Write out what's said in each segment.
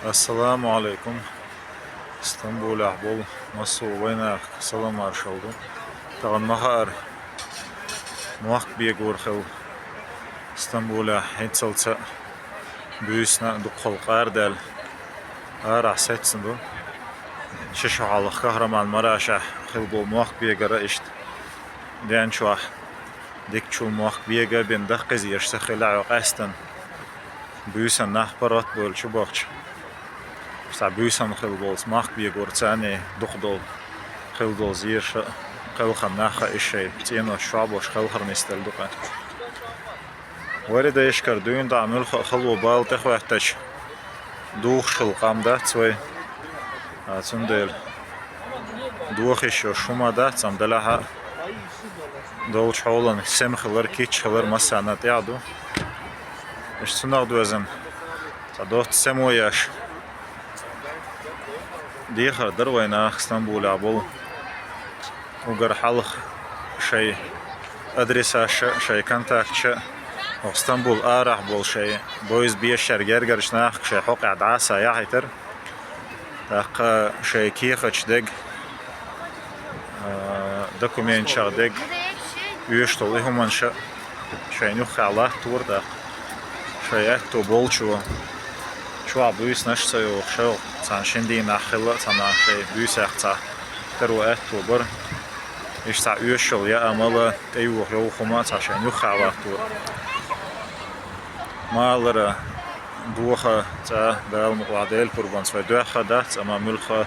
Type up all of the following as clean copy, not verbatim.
Assalamu alaikum. İstanbul ahbol masu wayna salam arşaldı. Tağın mahar muaq bir gorxil İstanbul'a hitsalça büyüsna duqol qardal ara setsin bu. Şişo halı kahraman maraşa xilbol muaq bir gara işt. Den çuah dikçul muaq bir gara ben daqqiz yerşse xila qastan. Büyüsen nahparat bol çubaqç. Büyüsen xilbol muaq bir gorçani duqdol xildol ziyerşe قلخن ناخا إشي تينو شعب وش خلخر نستلدقه ورد يشكر دوين دا عمل خلو بال تخوه تش دوخ شل قام دا تسوي تندل دوخش شوما دا تسام دلها دولش حولن سم خلر كيتش خلر مسانا تيعدو إش تناغ دوزن تدوت سموياش ديخر دروينا اسطنبول عبول وقر حلق شيء أدرسة شيء كونتاكت اسطنبول آرح بول شيء بويز بيشر جرجرش ناخ شيء حق عداسة يعتر تاق شيء كيخش دق دكومين شغ دق يشتغل هم شيء نخ على تور تاق شيء تو بول شو عبويس نشسه وخشوا تان شندي ناخلة تان شيء بيس يختا تروى توبر إشتاع يشل يا أملا تيوه يوخمات عشان يخعوا تور ما لرا دوخة تا دال مقعديل بربان سوى دوخة دات أما ملخة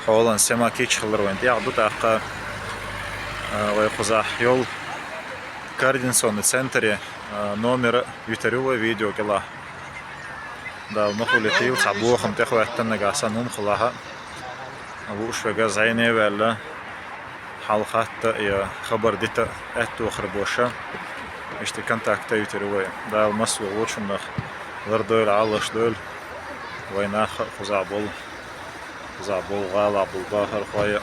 حوالان سما كيتش خلر وين تيعدو تاقا ويخزاح يول كاردينسون السنتري نومر يتريوه فيديو كلا دال مخولي تيو تعبوخم تخوة التنق عسانون خلاها أبوش وقاز عيني ولا حلقات يا خبر ديتا اتو خربوشة اشتي كونتاكت يتروي دا المسو ووشن نخ لردول علش دول ويناخ خزعبول غالا بالباخر خويا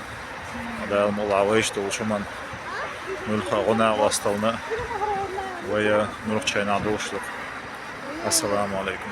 دا المولعويش دول شمان ملخا غنا واستلنا ويا نروح شينا دوشلك السلام عليكم